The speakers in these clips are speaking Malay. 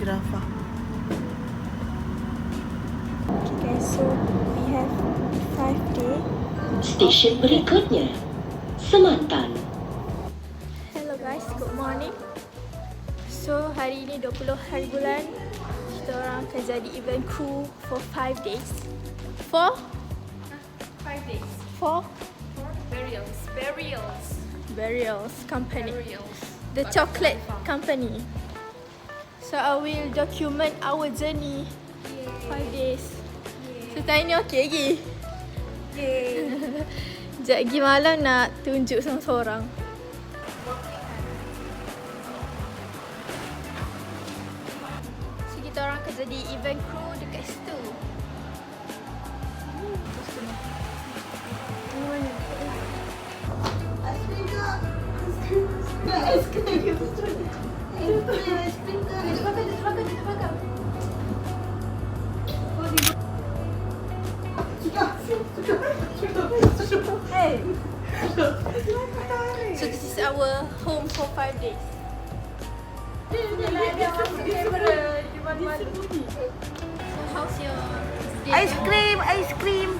Gerafah. Okay guys, so we have 5 day. Stesen berikutnya, Semantan. Hello guys, good morning. So hari ini 20 hari bulan. Kita orang akan jadi event crew for 5 days. For 5 days. For Burials. company. Burials. The chocolate company. So I will document our journey 5 days. So time ni okey lagi. Sekejap lagi malam nak tunjuk seorang-seorang. So kita orang akan jadi event crew dekat situ. Hey. So this is our home for 5 days. So how's your day? Ice cream.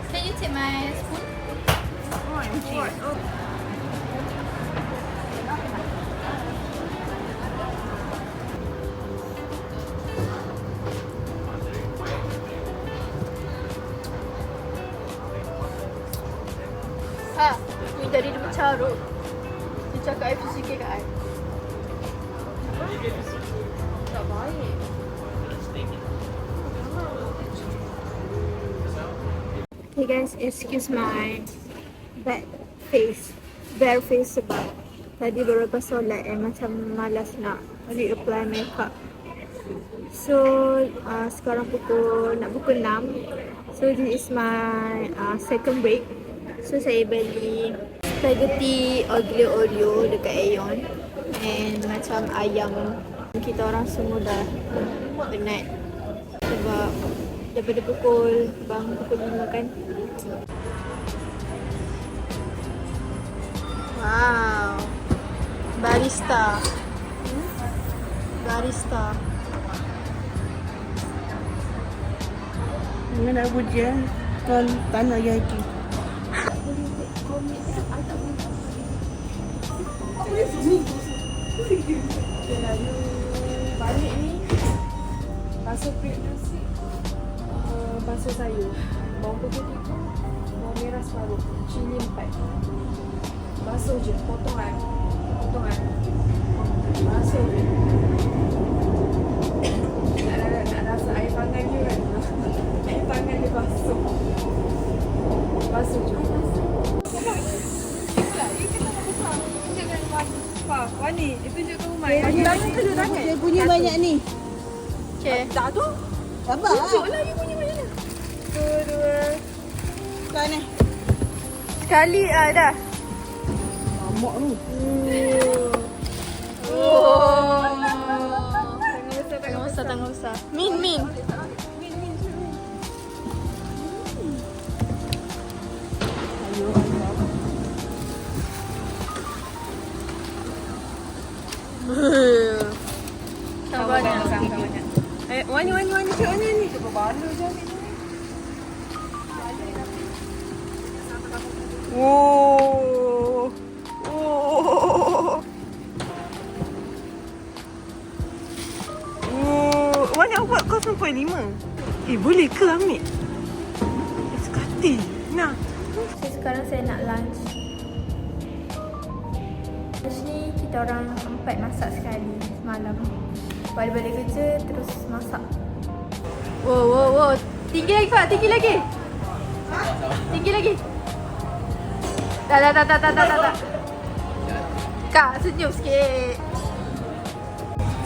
Can you take my spoon? Ha, ni dari dia bercarut. Dia cakap I fikir kat I. Tak baik. Okay guys, excuse my bad face. Bare face sebab tadi baru lepas solat macam malas nak reapply makeup. So sekarang nak pukul 6. So this is my second break. So saya beli spaghetti aglio olio dekat Aeon. And macam ayam. Kita orang semua dah penat sebab daripada bangun pukul 5 kan. Wow. Barista. Dengan nak hujan, kan tanah lagi. Balik ni basuh kuih nasi, basuh sayur, bawang putih 3, bawang merah separuh, cili 4. Basuh je, potongan. Basuh je. Nak rasa air tangan dia kan. Air tangan dia basuh. Basuh je. Wani, dia tunjukkan rumah. Dia punya banyak ni. Okay. Tak tu. Sabar. Tunjuklah dia punya mana. 1, 2. Kan eh. Sekali dah. Mak tu. Tangan besar. Min. Sabarnya. Wani cik Wani ni. Berbana je ni. Oh. Wani aku buat 0.5. Boleh ke ambil? Sekati. Nah. So sekarang saya nak lunch. Lunch ni kita orang 4 masak sekali semalam. Balik kerja terus masak. Wow. Tinggi lagi Pak, tinggi lagi. Tak. Kak, senyum sikit.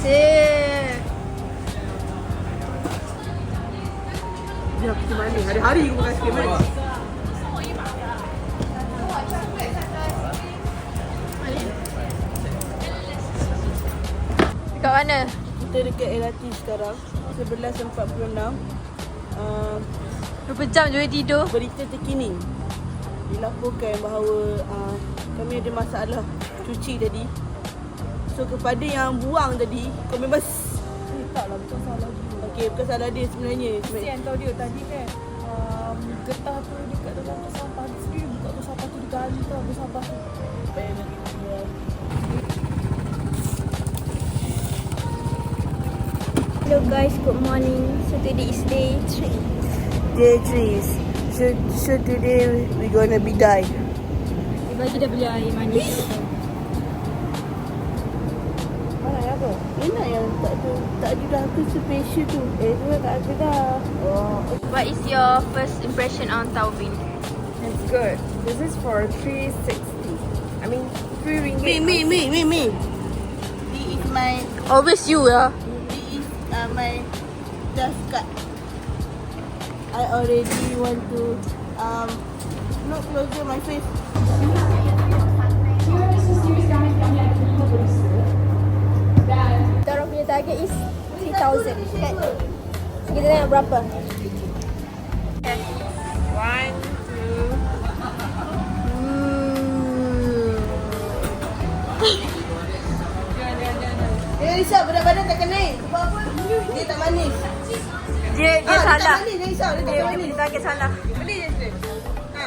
Cik. Dia pergi mana? Hari-hari aku makan sikit mana? Dekat mana? Kita dekat LRT sekarang 11.46. Berapa jam je tidur? Berita terkini dilaporkan bahawa kami ada masalah cuci tadi. So kepada yang buang tadi, kau bebas. Taklah, bukan salah dia. Okey, bukan salah dia sebenarnya. Kesian tau dia tadi kan. Getah tu dekat dalam tu sampah. Dia sendiri buka tu sampah tu digali tau. Dia sampah tu. Hello guys, good morning. So today is day 3. Day 3. So today we gonna be die. Dia bagi dah beli air manis. Mana yang apa? Enak yang tak ada dah aku special tu. Semua tak ada dah. Oh. What is your first impression on Taubin? It's good. This is for 360. I mean, 3 ringgit. Me. This is my Always you ya. This is my dust card. I already want to look closer my face. Kita punya target is 3,000 kan? So kita tengok berapa? 1, 2. Dia risau badan tak kena naik. Sebab apa? Dia tak manis. Dia Dia salah. tak manis, dia risau. Dia tak manis. Dia target salah. Boleh je tu. Ha.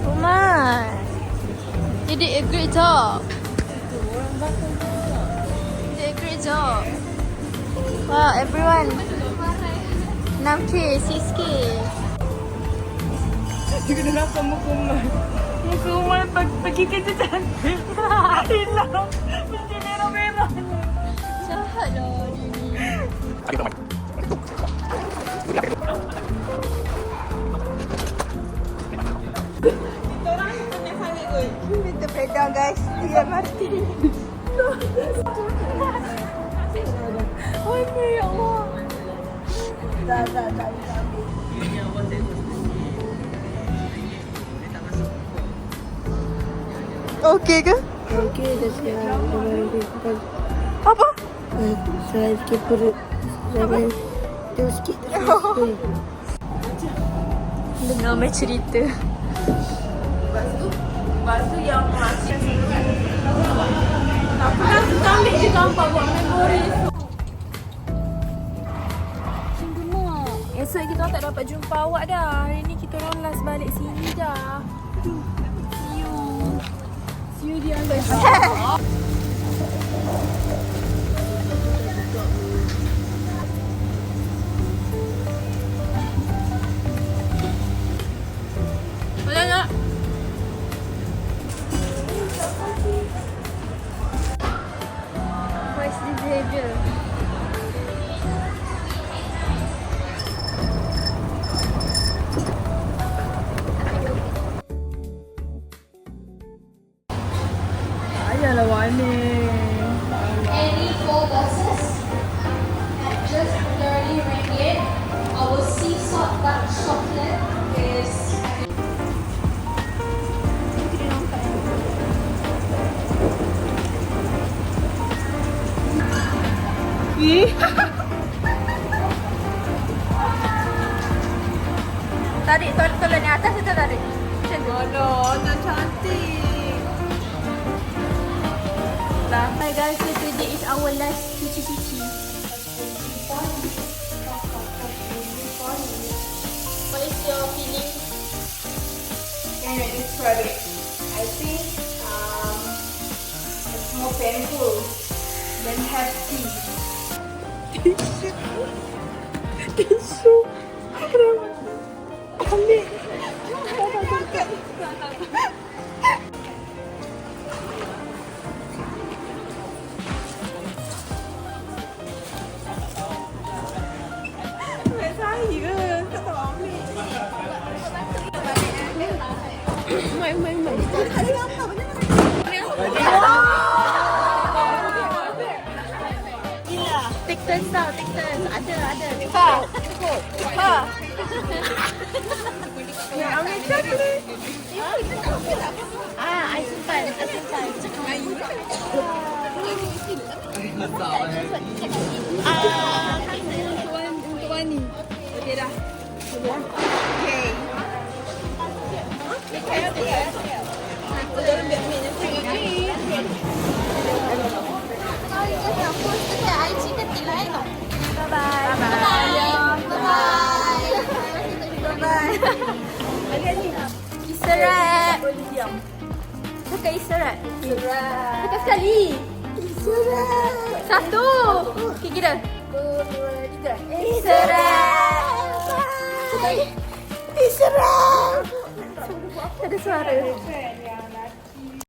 Umar, you did a great job. You did a great job. Wow, everyone. 6K, 6K. Dia kena nampak muka Umar. Muka Umar pergi kerja cantik. Hilang. Mesti merah-merah. Jahat lah dia ni. Kita pedang guys. Dia mati. Oh ya Allah. Tak. Okey ke? Okey, dah siap. Apa? Saya sikit perut. Jangan tu sikit. Dengar main cerita. Lepas tu yang masih tak pernah kita ambil je gambar buat memori. Gemak. Esok kita orang tak dapat jumpa awak dah. Hari ni kita orang last balik sini dah. See you. See you di other side. Banyak. What's this behavior? Ayalah warna. Any 4 buses at just 30 ringgit. Our sea salt dark chocolate is Tarik tolong ni atas kita tarik. Macam tu. Oh, tak cantik. Hi guys, so today is our last cuci-cuci. What is your feeling? Can I describe it? I think it's more painful than happy. Tisu. Ambil. Take turns tau, take turns. Ada. Cukup. Ambil coklat. I simpan. Untuk Wani. Okey dah. Okey. Isyarat. Cakap isyarat. Cakap sekali. Isyarat. Satu. Okay, kira. 1, 2, 3. Isyarat. Isyarat. Tak ada suara.